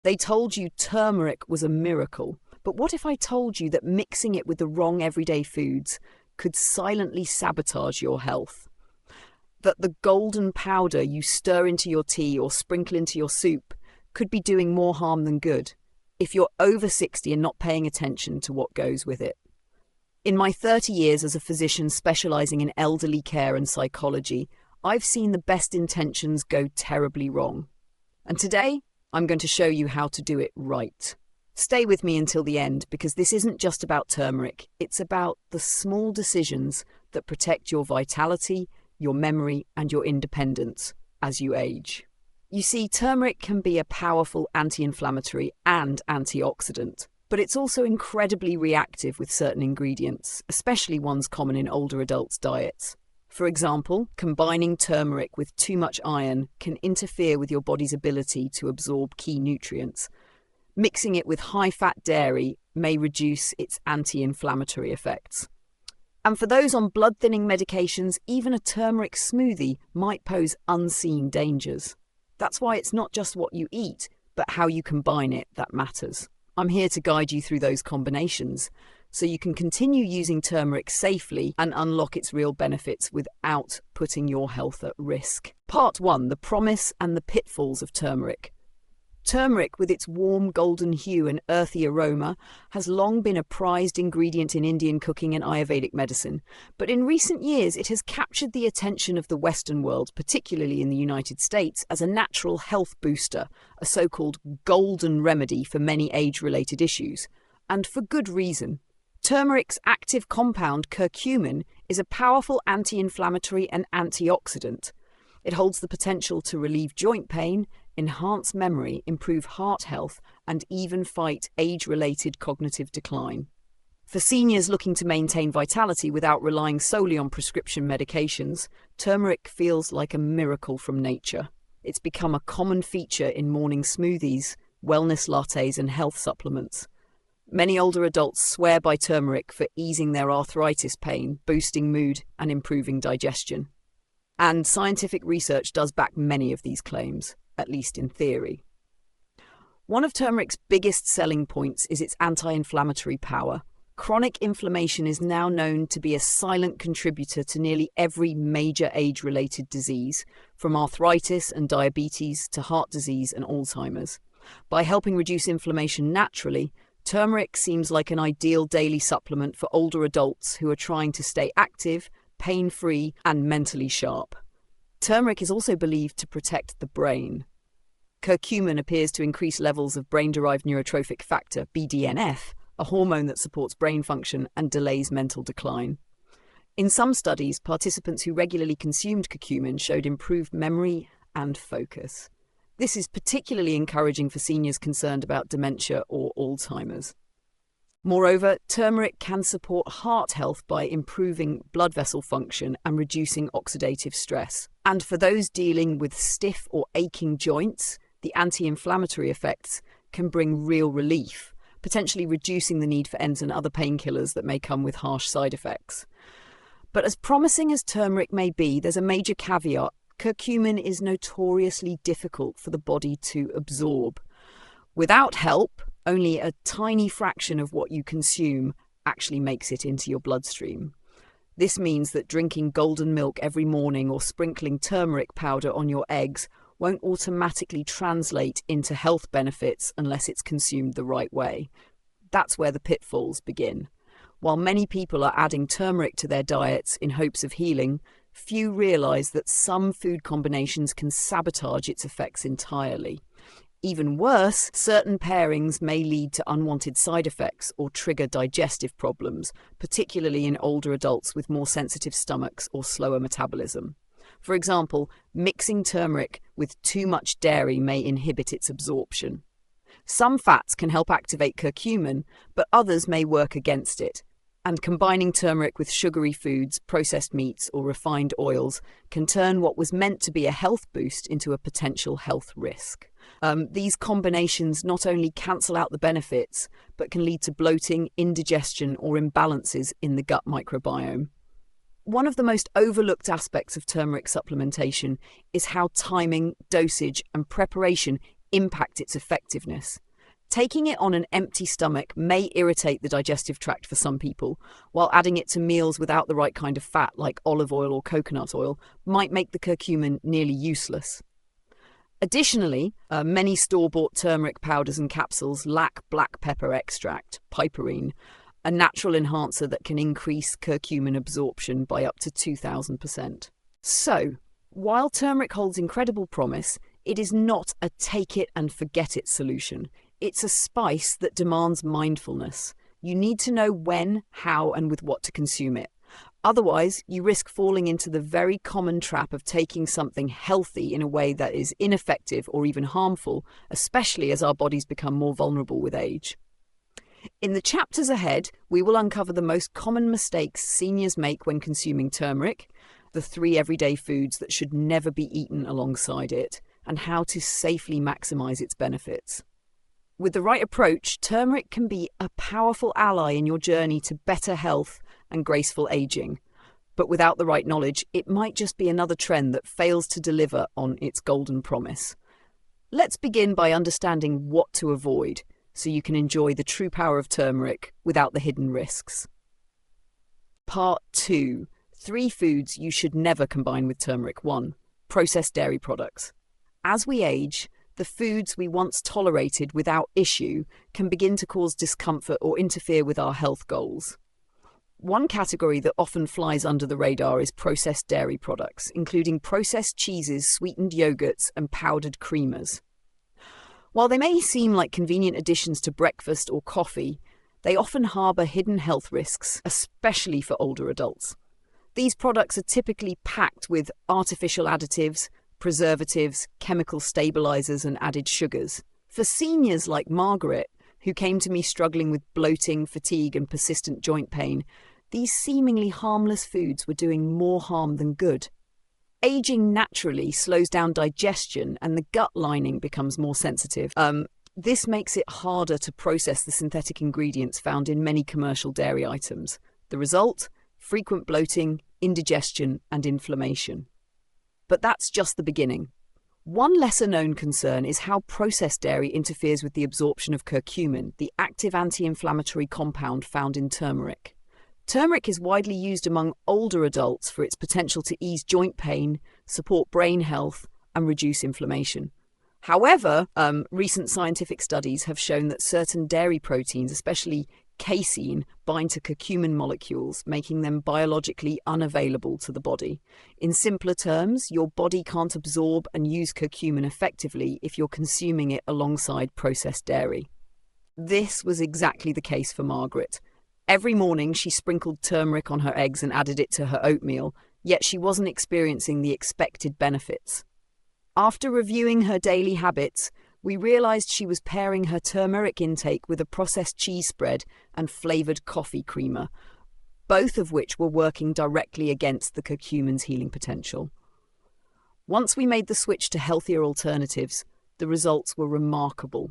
They told you turmeric was a miracle, but what if I told you that mixing it with the wrong everyday foods could silently sabotage your health? That the golden powder you stir into your tea or sprinkle into your soup could be doing more harm than good if you're over 60 and not paying attention to what goes with it. In my 30 years as a physician specializing in elderly care and psychology, I've seen the best intentions go terribly wrong. And today, I'm going to show you how to do it right. Stay with me until the end, because this isn't just about turmeric. It's about the small decisions that protect your vitality, your memory, and your independence as you age. You see, turmeric can be a powerful anti-inflammatory and antioxidant, but it's also incredibly reactive with certain ingredients, especially ones common in older adults' diets. For example, combining turmeric with too much iron can interfere with your body's ability to absorb key nutrients. Mixing it with high-fat dairy may reduce its anti-inflammatory effects. And for those on blood-thinning medications, even a turmeric smoothie might pose unseen dangers. That's why it's not just what you eat, but how you combine it that matters. I'm here to guide you through those combinations, so you can continue using turmeric safely and unlock its real benefits without putting your health at risk. Part 1. The promise and the pitfalls of turmeric. Turmeric, with its warm golden hue and earthy aroma, has long been a prized ingredient in Indian cooking and Ayurvedic medicine, but in recent years it has captured the attention of the Western world, particularly in the United States, as a natural health booster, a so-called golden remedy for many age-related issues, and for good reason. Turmeric's active compound, curcumin, is a powerful anti-inflammatory and antioxidant. It holds the potential to relieve joint pain, enhance memory, improve heart health, and even fight age-related cognitive decline. For seniors looking to maintain vitality without relying solely on prescription medications, turmeric feels like a miracle from nature. It's become a common feature in morning smoothies, wellness lattes, and health supplements. Many older adults swear by turmeric for easing their arthritis pain, boosting mood, and improving digestion. And scientific research does back many of these claims, at least in theory. One of turmeric's biggest selling points is its anti-inflammatory power. Chronic inflammation is now known to be a silent contributor to nearly every major age-related disease, from arthritis and diabetes to heart disease and Alzheimer's. By helping reduce inflammation naturally, turmeric seems like an ideal daily supplement for older adults who are trying to stay active, pain-free, and mentally sharp. Turmeric is also believed to protect the brain. Curcumin appears to increase levels of brain-derived neurotrophic factor, BDNF, a hormone that supports brain function and delays mental decline. In some studies, participants who regularly consumed curcumin showed improved memory and focus. This is particularly encouraging for seniors concerned about dementia or Alzheimer's. Moreover, turmeric can support heart health by improving blood vessel function and reducing oxidative stress. And for those dealing with stiff or aching joints, the anti-inflammatory effects can bring real relief, potentially reducing the need for NSAIDs and other painkillers that may come with harsh side effects. But as promising as turmeric may be, there's a major caveat. Curcumin is notoriously difficult for the body to absorb. Without help, only a tiny fraction of what you consume actually makes it into your bloodstream. This means that drinking golden milk every morning or sprinkling turmeric powder on your eggs won't automatically translate into health benefits unless it's consumed the right way. That's where the pitfalls begin. While many people are adding turmeric to their diets in hopes of healing, few realize that some food combinations can sabotage its effects entirely. Even worse, certain pairings may lead to unwanted side effects or trigger digestive problems, particularly in older adults with more sensitive stomachs or slower metabolism. For example, mixing turmeric with too much dairy may inhibit its absorption. Some fats can help activate curcumin, but others may work against it. And combining turmeric with sugary foods, processed meats, or refined oils can turn what was meant to be a health boost into a potential health risk. These combinations not only cancel out the benefits, but can lead to bloating, indigestion, or imbalances in the gut microbiome. One of the most overlooked aspects of turmeric supplementation is how timing, dosage, and preparation impact its effectiveness. Taking it on an empty stomach may irritate the digestive tract for some people, while adding it to meals without the right kind of fat, like olive oil or coconut oil, might make the curcumin nearly useless. Additionally, many store-bought turmeric powders and capsules lack black pepper extract, piperine, a natural enhancer that can increase curcumin absorption by up to 2,000%. So, while turmeric holds incredible promise, it is not a take-it-and-forget-it solution. It's a spice that demands mindfulness. You need to know when, how, and with what to consume it. Otherwise, you risk falling into the very common trap of taking something healthy in a way that is ineffective or even harmful, especially as our bodies become more vulnerable with age. In the chapters ahead, we will uncover the most common mistakes seniors make when consuming turmeric, the 3 everyday foods that should never be eaten alongside it, and how to safely maximize its benefits. With the right approach, turmeric can be a powerful ally in your journey to better health and graceful aging. But without the right knowledge, it might just be another trend that fails to deliver on its golden promise. Let's begin by understanding what to avoid, so you can enjoy the true power of turmeric without the hidden risks. Part 2. 3 foods you should never combine with turmeric. 1. Processed dairy products. As we age, the foods we once tolerated without issue can begin to cause discomfort or interfere with our health goals. One category that often flies under the radar is processed dairy products, including processed cheeses, sweetened yogurts, and powdered creamers. While they may seem like convenient additions to breakfast or coffee, they often harbour hidden health risks, especially for older adults. These products are typically packed with artificial additives, preservatives, chemical stabilizers, and added sugars. For seniors like Margaret, who came to me struggling with bloating, fatigue, and persistent joint pain, these seemingly harmless foods were doing more harm than good. Aging naturally slows down digestion and the gut lining becomes more sensitive. This makes it harder to process the synthetic ingredients found in many commercial dairy items. The result? Frequent bloating, indigestion, and inflammation. But that's just the beginning. One lesser-known concern is how processed dairy interferes with the absorption of curcumin, the active anti-inflammatory compound found in turmeric. Turmeric is widely used among older adults for its potential to ease joint pain, support brain health, and reduce inflammation. However, recent scientific studies have shown that certain dairy proteins, especially casein, bind to curcumin molecules, making them biologically unavailable to the body. In simpler terms, your body can't absorb and use curcumin effectively if you're consuming it alongside processed dairy. This was exactly the case for Margaret. Every morning she sprinkled turmeric on her eggs and added it to her oatmeal, yet she wasn't experiencing the expected benefits. After reviewing her daily habits, we realized she was pairing her turmeric intake with a processed cheese spread and flavored coffee creamer, both of which were working directly against the curcumin's healing potential. Once we made the switch to healthier alternatives, the results were remarkable.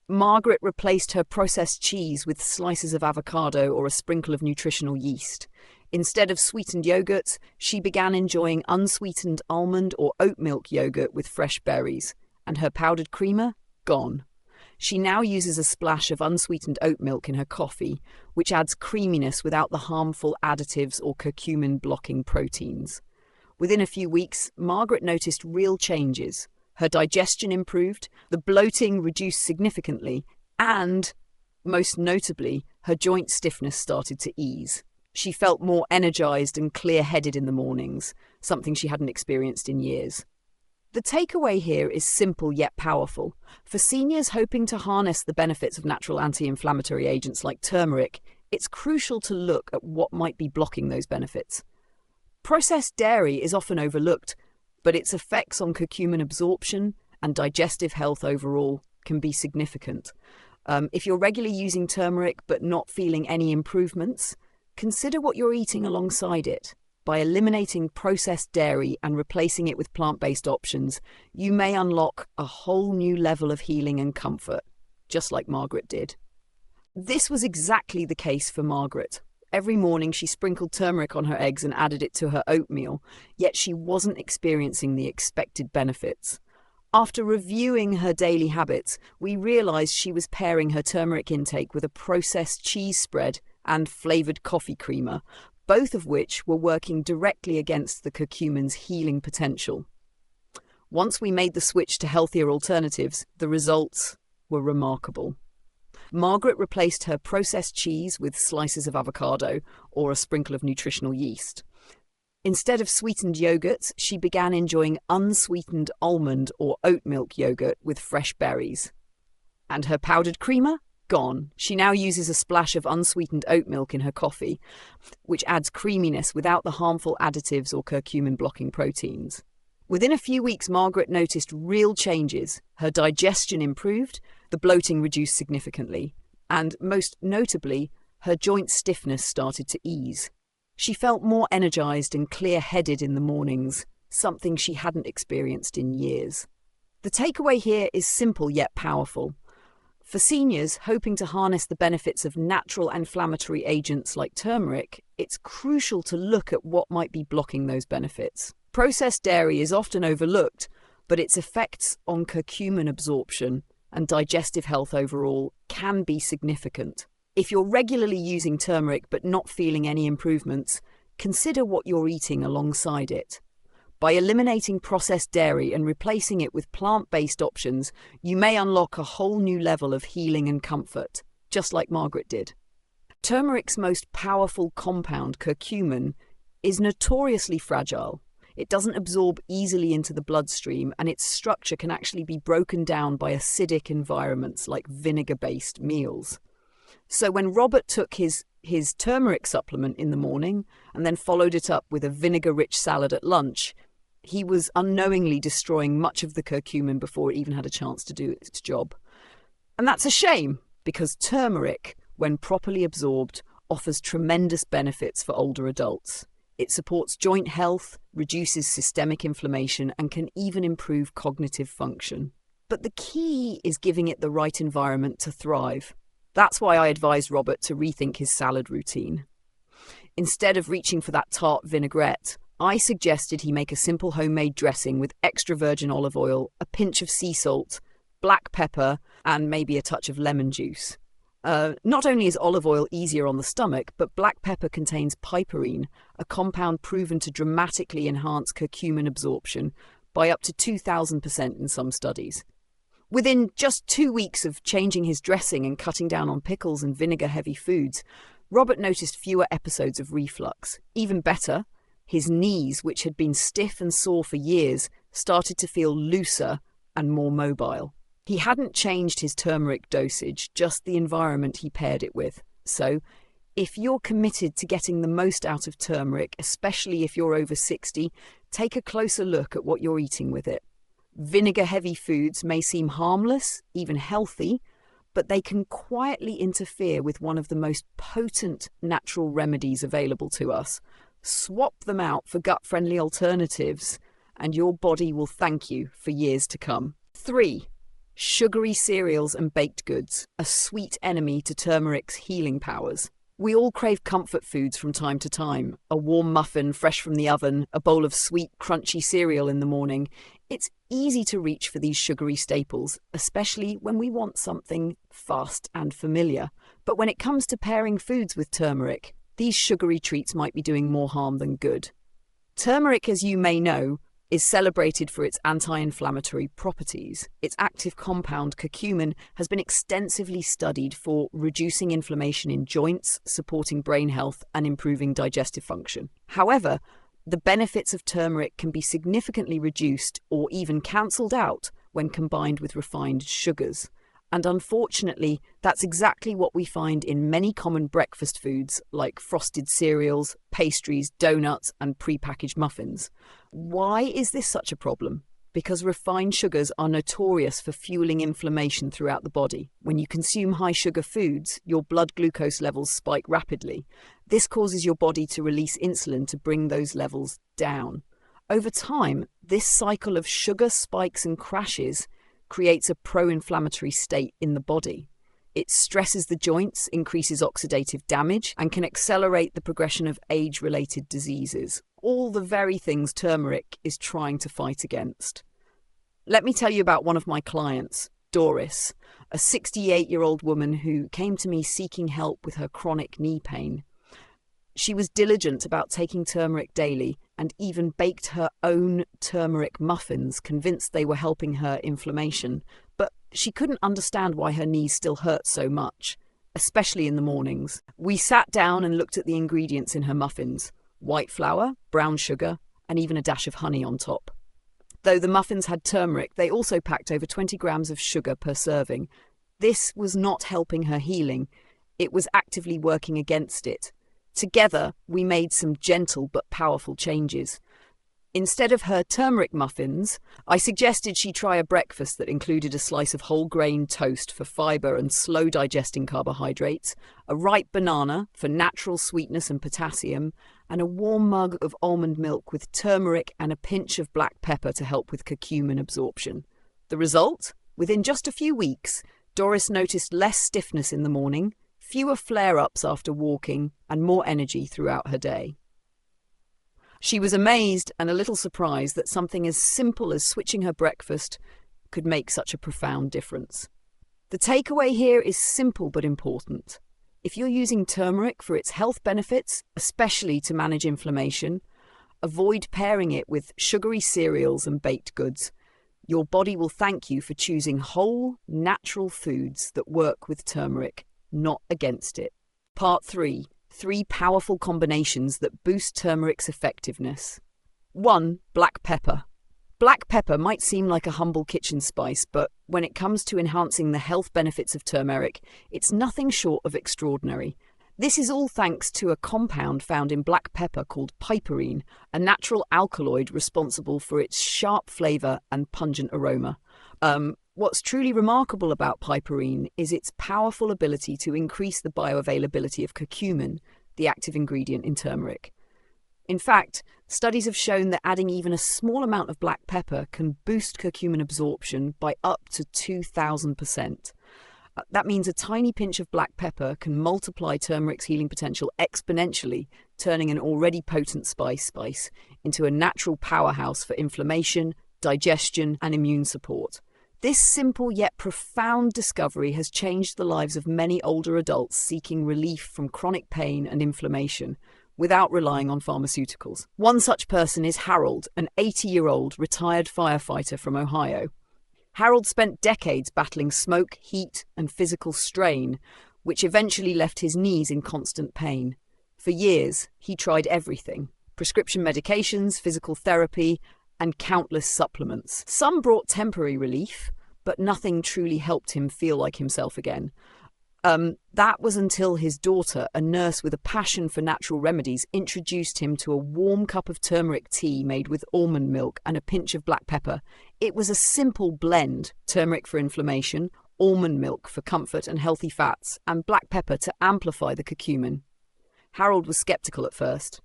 Margaret replaced her processed cheese with slices of avocado or a sprinkle of nutritional yeast. Instead of sweetened yogurts, she began enjoying unsweetened almond or oat milk yogurt with fresh berries, and her powdered creamer? Gone. She now uses a splash of unsweetened oat milk in her coffee, which adds creaminess without the harmful additives or curcumin-blocking proteins. Within a few weeks, Margaret noticed real changes. Her digestion improved, the bloating reduced significantly, and, most notably, her joint stiffness started to ease. She felt more energized and clear-headed in the mornings, something she hadn't experienced in years. The takeaway here is simple yet powerful. For seniors hoping to harness the benefits of natural anti-inflammatory agents like turmeric, it's crucial to look at what might be blocking those benefits. Processed dairy is often overlooked, but its effects on curcumin absorption and digestive health overall can be significant. If you're regularly using turmeric but not feeling any improvements, consider what you're eating alongside it. By eliminating processed dairy and replacing it with plant-based options, you may unlock a whole new level of healing and comfort, just like Margaret did. This was exactly the case for Margaret. Every morning she sprinkled turmeric on her eggs and added it to her oatmeal, yet she wasn't experiencing the expected benefits. After reviewing her daily habits, we realised she was pairing her turmeric intake with a processed cheese spread and flavoured coffee creamer, both of which were working directly against the curcumin's healing potential. Once we made the switch to healthier alternatives, the results were remarkable. Margaret replaced her processed cheese with slices of avocado or a sprinkle of nutritional yeast. Instead of sweetened yogurts, she began enjoying unsweetened almond or oat milk yogurt with fresh berries. And her powdered creamer? Gone. She now uses a splash of unsweetened oat milk in her coffee, which adds creaminess without the harmful additives or curcumin-blocking proteins. Within a few weeks, Margaret noticed real changes. Her digestion improved, the bloating reduced significantly, and most notably, her joint stiffness started to ease. She felt more energized and clear-headed in the mornings, something she hadn't experienced in years. The takeaway here is simple yet powerful. For seniors hoping to harness the benefits of natural inflammatory agents like turmeric, it's crucial to look at what might be blocking those benefits. Processed dairy is often overlooked, but its effects on curcumin absorption and digestive health overall can be significant. If you're regularly using turmeric but not feeling any improvements, consider what you're eating alongside it. By eliminating processed dairy and replacing it with plant-based options, you may unlock a whole new level of healing and comfort, just like Margaret did. Turmeric's most powerful compound, curcumin, is notoriously fragile. It doesn't absorb easily into the bloodstream, and its structure can actually be broken down by acidic environments like vinegar-based meals. So when Robert took his turmeric supplement in the morning and then followed it up with a vinegar-rich salad at lunch, he was unknowingly destroying much of the curcumin before it even had a chance to do its job. And that's a shame, because turmeric, when properly absorbed, offers tremendous benefits for older adults. It supports joint health, reduces systemic inflammation, and can even improve cognitive function. But the key is giving it the right environment to thrive. That's why I advised Robert to rethink his salad routine. Instead of reaching for that tart vinaigrette, I suggested he make a simple homemade dressing with extra virgin olive oil, a pinch of sea salt, black pepper, and maybe a touch of lemon juice. Not only is olive oil easier on the stomach, but black pepper contains piperine, a compound proven to dramatically enhance curcumin absorption by up to 2,000% in some studies. Within just 2 weeks of changing his dressing and cutting down on pickles and vinegar-heavy foods, Robert noticed fewer episodes of reflux. Even better, his knees, which had been stiff and sore for years, started to feel looser and more mobile. He hadn't changed his turmeric dosage, just the environment he paired it with. So, if you're committed to getting the most out of turmeric, especially if you're over 60, take a closer look at what you're eating with it. Vinegar-heavy foods may seem harmless, even healthy, but they can quietly interfere with one of the most potent natural remedies available to us. Swap them out for gut-friendly alternatives, and your body will thank you for years to come. 3. Sugary cereals and baked goods, a sweet enemy to turmeric's healing powers. We all crave comfort foods from time to time. A warm muffin fresh from the oven, a bowl of sweet, crunchy cereal in the morning. It's easy to reach for these sugary staples, especially when we want something fast and familiar. But when it comes to pairing foods with turmeric, these sugary treats might be doing more harm than good. Turmeric, as you may know, is celebrated for its anti-inflammatory properties. Its active compound, curcumin, has been extensively studied for reducing inflammation in joints, supporting brain health, and improving digestive function. However, the benefits of turmeric can be significantly reduced or even cancelled out when combined with refined sugars. And unfortunately, that's exactly what we find in many common breakfast foods like frosted cereals, pastries, donuts, and prepackaged muffins. Why is this such a problem? Because refined sugars are notorious for fueling inflammation throughout the body. When you consume high-sugar foods, your blood glucose levels spike rapidly. This causes your body to release insulin to bring those levels down. Over time, this cycle of sugar spikes and crashes creates a pro-inflammatory state in the body. It stresses the joints, increases oxidative damage, and can accelerate the progression of age-related diseases. All the very things turmeric is trying to fight against. Let me tell you about one of my clients, Doris, a 68-year-old woman who came to me seeking help with her chronic knee pain. She was diligent about taking turmeric daily and even baked her own turmeric muffins, convinced they were helping her inflammation. But she couldn't understand why her knees still hurt so much, especially in the mornings. We sat down and looked at the ingredients in her muffins: white flour, brown sugar, and even a dash of honey on top. Though the muffins had turmeric, they also packed over 20 grams of sugar per serving. This was not helping her healing. It was actively working against it. Together, we made some gentle but powerful changes. Instead of her turmeric muffins, I suggested she try a breakfast that included a slice of whole grain toast for fibre and slow digesting carbohydrates, a ripe banana for natural sweetness and potassium, and a warm mug of almond milk with turmeric and a pinch of black pepper to help with curcumin absorption. The result? Within just a few weeks, Doris noticed less stiffness in the morning, fewer flare-ups after walking, and more energy throughout her day. She was amazed and a little surprised that something as simple as switching her breakfast could make such a profound difference. The takeaway here is simple but important. If you're using turmeric for its health benefits, especially to manage inflammation, avoid pairing it with sugary cereals and baked goods. Your body will thank you for choosing whole, natural foods that work with turmeric, not against it. Part 3. 3 powerful combinations that boost turmeric's effectiveness. 1. Black pepper. Black pepper might seem like a humble kitchen spice, but when it comes to enhancing the health benefits of turmeric, it's nothing short of extraordinary. This is all thanks to a compound found in black pepper called piperine, a natural alkaloid responsible for its sharp flavour and pungent aroma. What's truly remarkable about piperine is its powerful ability to increase the bioavailability of curcumin, the active ingredient in turmeric. In fact, studies have shown that adding even a small amount of black pepper can boost curcumin absorption by up to 2,000%. That means a tiny pinch of black pepper can multiply turmeric's healing potential exponentially, turning an already potent spice into a natural powerhouse for inflammation, digestion, and immune support. This simple yet profound discovery has changed the lives of many older adults seeking relief from chronic pain and inflammation without relying on pharmaceuticals. One such person is Harold, an 80-year-old retired firefighter from Ohio. Harold spent decades battling smoke, heat, and physical strain, which eventually left his knees in constant pain. For years, he tried everything: prescription medications, physical therapy, and countless supplements. Some brought temporary relief, but nothing truly helped him feel like himself again. That was until his daughter, a nurse with a passion for natural remedies, introduced him to a warm cup of turmeric tea made with almond milk and a pinch of black pepper. It was a simple blend: turmeric for inflammation, almond milk for comfort and healthy fats, and black pepper to amplify the curcumin. Harold was skeptical at first.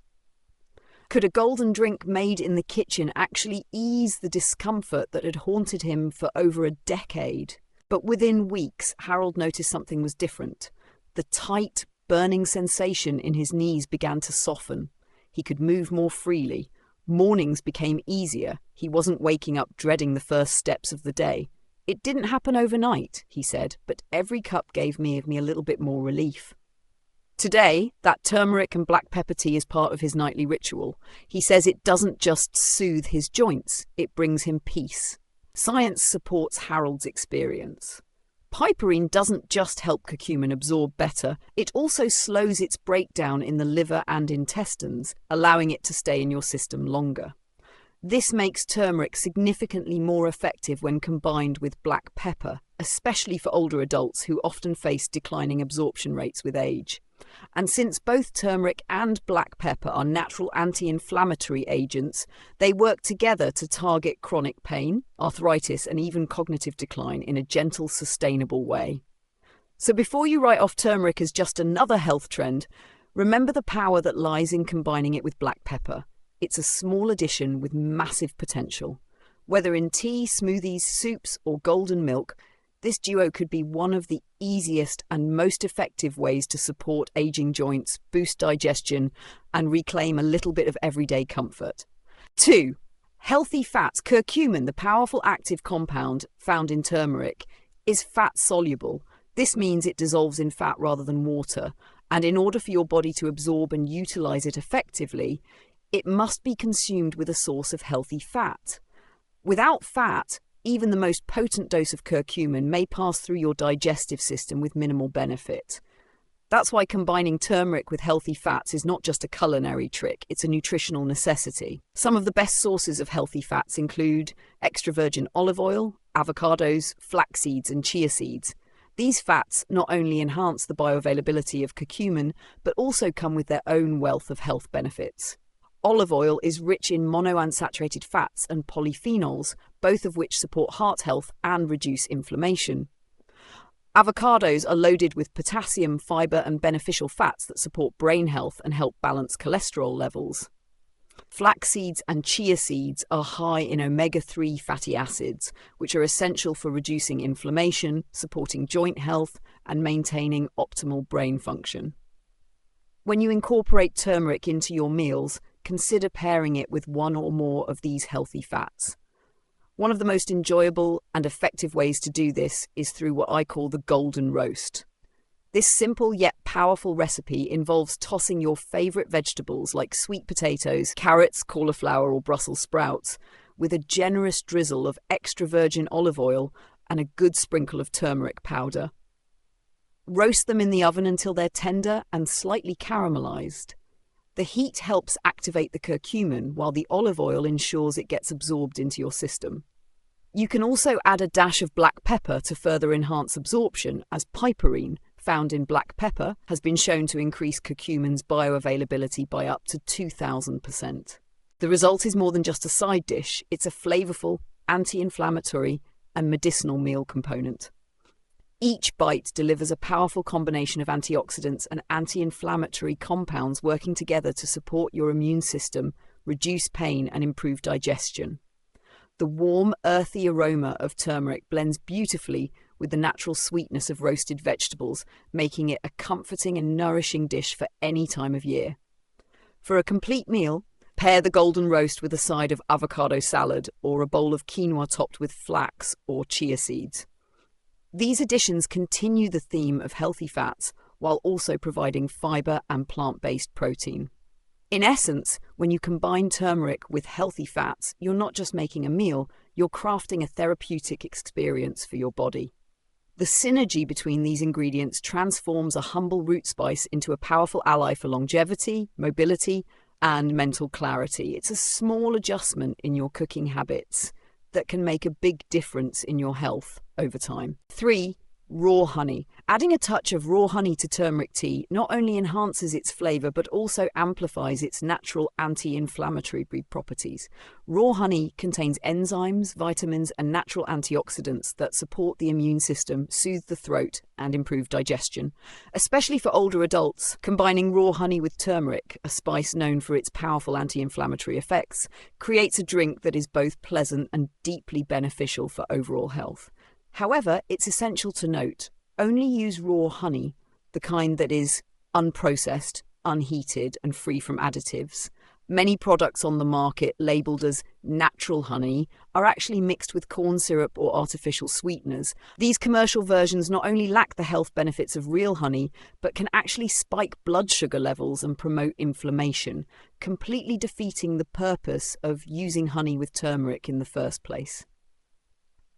Could a golden drink made in the kitchen actually ease the discomfort that had haunted him for over a decade? But within weeks, Harold noticed something was different. The tight, burning sensation in his knees began to soften. He could move more freely. Mornings became easier. He wasn't waking up dreading the first steps of the day. It didn't happen overnight, he said, but every cup gave me a little bit more relief. Today, that turmeric and black pepper tea is part of his nightly ritual. He says it doesn't just soothe his joints, it brings him peace. Science supports Harold's experience. Piperine doesn't just help curcumin absorb better, it also slows its breakdown in the liver and intestines, allowing it to stay in your system longer. This makes turmeric significantly more effective when combined with black pepper, especially for older adults who often face declining absorption rates with age. And since both turmeric and black pepper are natural anti-inflammatory agents, they work together to target chronic pain, arthritis, and even cognitive decline in a gentle, sustainable way. So before you write off turmeric as just another health trend, remember the power that lies in combining it with black pepper. It's a small addition with massive potential. Whether in tea, smoothies, soups, or golden milk, this duo could be one of the easiest and most effective ways to support aging joints, boost digestion, and reclaim a little bit of everyday comfort. 2. Healthy fats, curcumin, the powerful active compound found in turmeric, is fat-soluble. This means it dissolves in fat rather than water, and in order for your body to absorb and utilize it effectively, it must be consumed with a source of healthy fat. Without fat, even the most potent dose of curcumin may pass through your digestive system with minimal benefit. That's why combining turmeric with healthy fats is not just a culinary trick, it's a nutritional necessity. Some of the best sources of healthy fats include extra virgin olive oil, avocados, flax seeds, and chia seeds. These fats not only enhance the bioavailability of curcumin, but also come with their own wealth of health benefits. Olive oil is rich in monounsaturated fats and polyphenols, both of which support heart health and reduce inflammation. Avocados are loaded with potassium, fiber, and beneficial fats that support brain health and help balance cholesterol levels. Flax seeds and chia seeds are high in omega-3 fatty acids, which are essential for reducing inflammation, supporting joint health, and maintaining optimal brain function. When you incorporate turmeric into your meals, consider pairing it with one or more of these healthy fats. One of the most enjoyable and effective ways to do this is through what I call the golden roast. This simple yet powerful recipe involves tossing your favourite vegetables like sweet potatoes, carrots, cauliflower or Brussels sprouts with a generous drizzle of extra virgin olive oil and a good sprinkle of turmeric powder. Roast them in the oven until they're tender and slightly caramelised. The heat helps activate the curcumin, while the olive oil ensures it gets absorbed into your system. You can also add a dash of black pepper to further enhance absorption, as piperine, found in black pepper, has been shown to increase curcumin's bioavailability by up to 2,000%. The result is more than just a side dish, it's a flavourful, anti-inflammatory and medicinal meal component. Each bite delivers a powerful combination of antioxidants and anti-inflammatory compounds working together to support your immune system, reduce pain and improve digestion. The warm, earthy aroma of turmeric blends beautifully with the natural sweetness of roasted vegetables, making it a comforting and nourishing dish for any time of year. For a complete meal, pair the golden roast with a side of avocado salad or a bowl of quinoa topped with flax or chia seeds. These additions continue the theme of healthy fats while also providing fiber and plant-based protein. In essence, when you combine turmeric with healthy fats, you're not just making a meal, you're crafting a therapeutic experience for your body. The synergy between these ingredients transforms a humble root spice into a powerful ally for longevity, mobility, and mental clarity. It's a small adjustment in your cooking habits that can make a big difference in your health over time. 3. Raw honey. Adding a touch of raw honey to turmeric tea not only enhances its flavour but also amplifies its natural anti-inflammatory properties. Raw honey contains enzymes, vitamins and natural antioxidants that support the immune system, soothe the throat and improve digestion. Especially for older adults, combining raw honey with turmeric, a spice known for its powerful anti-inflammatory effects, creates a drink that is both pleasant and deeply beneficial for overall health. However, it's essential to note, only use raw honey, the kind that is unprocessed, unheated and free from additives. Many products on the market labelled as natural honey are actually mixed with corn syrup or artificial sweeteners. These commercial versions not only lack the health benefits of real honey, but can actually spike blood sugar levels and promote inflammation, completely defeating the purpose of using honey with turmeric in the first place.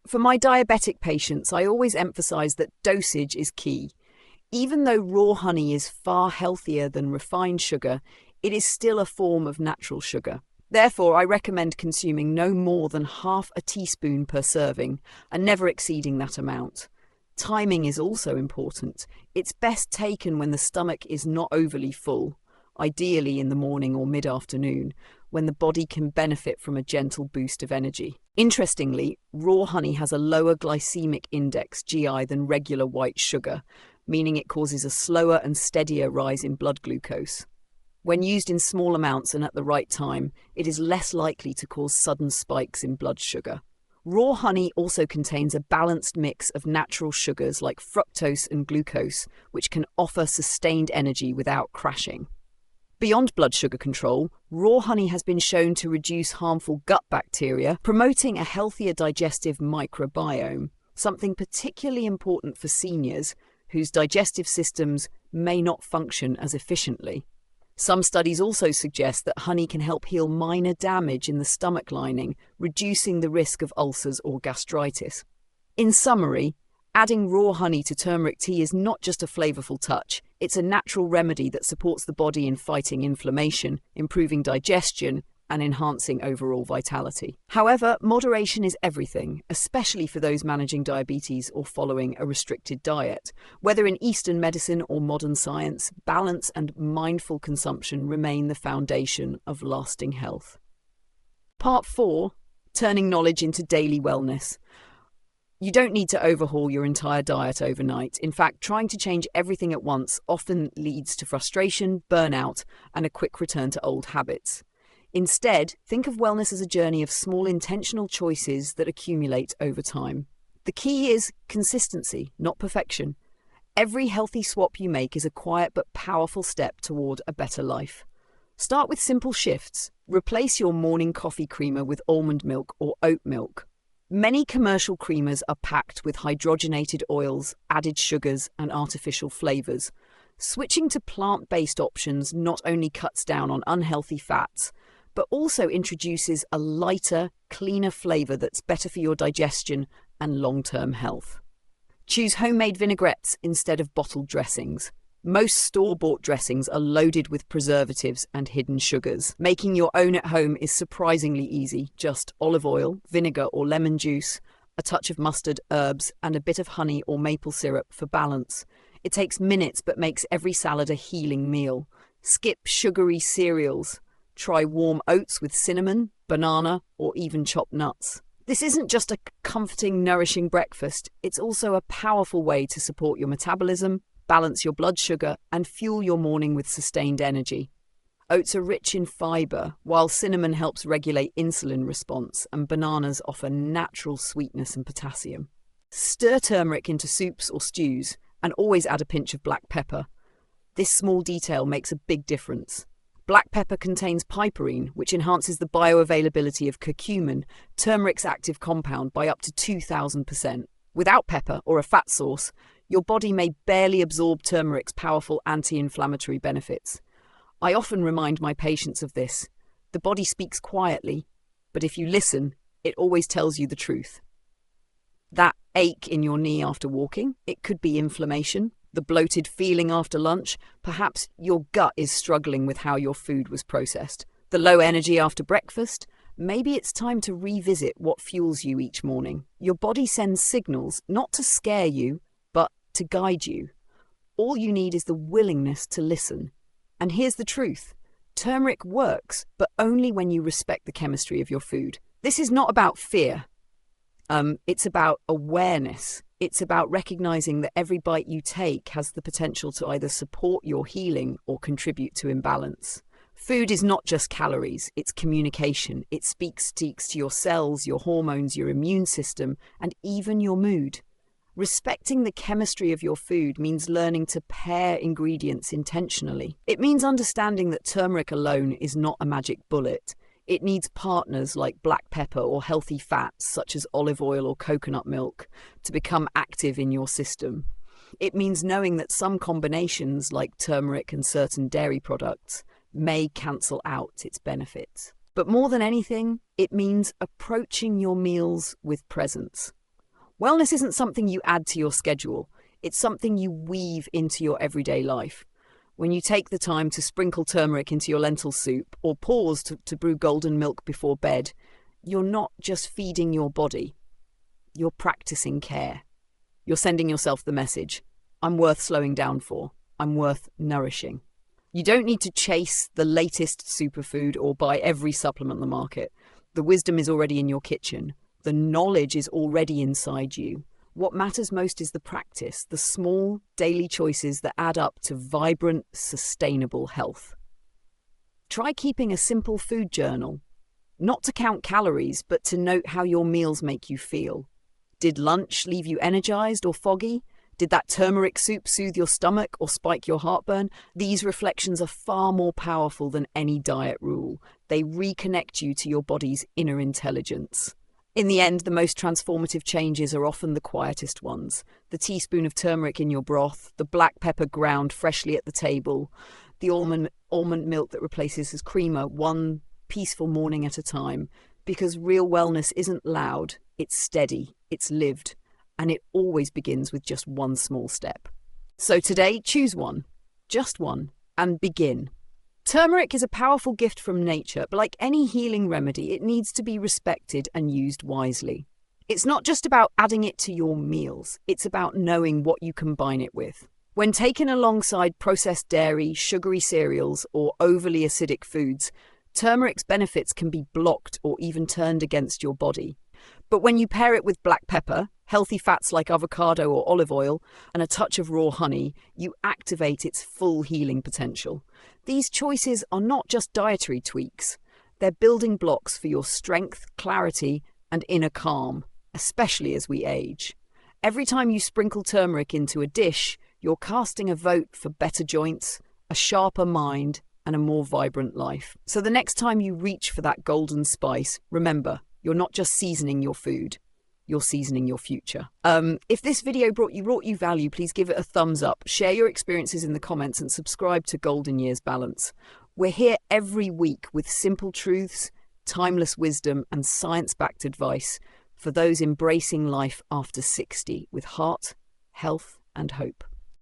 For my diabetic patients, I always emphasise that dosage is key. Even though raw honey is far healthier than refined sugar, it is still a form of natural sugar. Therefore, I recommend consuming no more than half a teaspoon per serving and never exceeding that amount. Timing is also important. It's best taken when the stomach is not overly full, ideally in the morning or mid-afternoon, when the body can benefit from a gentle boost of energy. Interestingly, raw honey has a lower glycemic index, GI, than regular white sugar, meaning it causes a slower and steadier rise in blood glucose. When used in small amounts and at the right time, it is less likely to cause sudden spikes in blood sugar. Raw honey also contains a balanced mix of natural sugars like fructose and glucose, which can offer sustained energy without crashing. Beyond blood sugar control, raw honey has been shown to reduce harmful gut bacteria, promoting a healthier digestive microbiome, something particularly important for seniors whose digestive systems may not function as efficiently. Some studies also suggest that honey can help heal minor damage in the stomach lining, reducing the risk of ulcers or gastritis. In summary, adding raw honey to turmeric tea is not just a flavorful touch, it's a natural remedy that supports the body in fighting inflammation, improving digestion, and enhancing overall vitality. However, moderation is everything, especially for those managing diabetes or following a restricted diet. Whether in Eastern medicine or modern science, balance and mindful consumption remain the foundation of lasting health. Part 4. Turning knowledge into daily wellness. You don't need to overhaul your entire diet overnight. In fact, trying to change everything at once often leads to frustration, burnout, and a quick return to old habits. Instead, think of wellness as a journey of small intentional choices that accumulate over time. The key is consistency, not perfection. Every healthy swap you make is a quiet but powerful step toward a better life. Start with simple shifts. Replace your morning coffee creamer with almond milk or oat milk. Many commercial creamers are packed with hydrogenated oils, added sugars, and artificial flavors. Switching to plant-based options not only cuts down on unhealthy fats, but also introduces a lighter, cleaner flavor that's better for your digestion and long-term health. Choose homemade vinaigrettes instead of bottled dressings. Most store-bought dressings are loaded with preservatives and hidden sugars. Making your own at home is surprisingly easy. Just olive oil, vinegar or lemon juice, a touch of mustard, herbs, and a bit of honey or maple syrup for balance. It takes minutes but makes every salad a healing meal. Skip sugary cereals. Try warm oats with cinnamon, banana, or even chopped nuts. This isn't just a comforting, nourishing breakfast, it's also a powerful way to support your metabolism, balance your blood sugar, and fuel your morning with sustained energy. Oats are rich in fiber, while cinnamon helps regulate insulin response, and bananas offer natural sweetness and potassium. Stir turmeric into soups or stews, and always add a pinch of black pepper. This small detail makes a big difference. Black pepper contains piperine, which enhances the bioavailability of curcumin, turmeric's active compound, by up to 2,000%. Without pepper or a fat source, your body may barely absorb turmeric's powerful anti-inflammatory benefits. I often remind my patients of this. The body speaks quietly, but if you listen, it always tells you the truth. That ache in your knee after walking, it could be inflammation. The bloated feeling after lunch, perhaps your gut is struggling with how your food was processed. The low energy after breakfast, maybe it's time to revisit what fuels you each morning. Your body sends signals not to scare you, but to guide you. All you need is the willingness to listen. And here's the truth. Turmeric works, but only when you respect the chemistry of your food. This is not about fear. It's about awareness. It's about recognizing that every bite you take has the potential to either support your healing or contribute to imbalance. Food is not just calories, it's communication. It speaks to your cells, your hormones, your immune system, and even your mood. Respecting the chemistry of your food means learning to pair ingredients intentionally. It means understanding that turmeric alone is not a magic bullet. It needs partners like black pepper or healthy fats such as olive oil or coconut milk to become active in your system. It means knowing that some combinations like turmeric and certain dairy products may cancel out its benefits. But more than anything, it means approaching your meals with presence. Wellness isn't something you add to your schedule. It's something you weave into your everyday life. When you take the time to sprinkle turmeric into your lentil soup or pause to brew golden milk before bed, you're not just feeding your body. You're practicing care. You're sending yourself the message, I'm worth slowing down for. I'm worth nourishing. You don't need to chase the latest superfood or buy every supplement on the market. The wisdom is already in your kitchen. The knowledge is already inside you. What matters most is the practice, the small daily choices that add up to vibrant, sustainable health. Try keeping a simple food journal, not to count calories, but to note how your meals make you feel. Did lunch leave you energized or foggy? Did that turmeric soup soothe your stomach or spike your heartburn? These reflections are far more powerful than any diet rule. They reconnect you to your body's inner intelligence. In the end, the most transformative changes are often the quietest ones. The teaspoon of turmeric in your broth, the black pepper ground freshly at the table, the almond milk that replaces his creamer one peaceful morning at a time. Because real wellness isn't loud, it's steady, it's lived, and it always begins with just one small step. So today, choose one, just one, and begin. Turmeric is a powerful gift from nature, but like any healing remedy, it needs to be respected and used wisely. It's not just about adding it to your meals, it's about knowing what you combine it with. When taken alongside processed dairy, sugary cereals, or overly acidic foods, turmeric's benefits can be blocked or even turned against your body. But when you pair it with black pepper, healthy fats like avocado or olive oil, and a touch of raw honey, you activate its full healing potential. These choices are not just dietary tweaks. They're building blocks for your strength, clarity, and inner calm, especially as we age. Every time you sprinkle turmeric into a dish, you're casting a vote for better joints, a sharper mind, and a more vibrant life. So the next time you reach for that golden spice, remember, you're not just seasoning your food, you're seasoning your future. If this video brought you value, please give it a thumbs up, share your experiences in the comments, and subscribe to Golden Years Balance. We're here every week with simple truths, timeless wisdom, and science-backed advice for those embracing life after 60 with heart, health, and hope.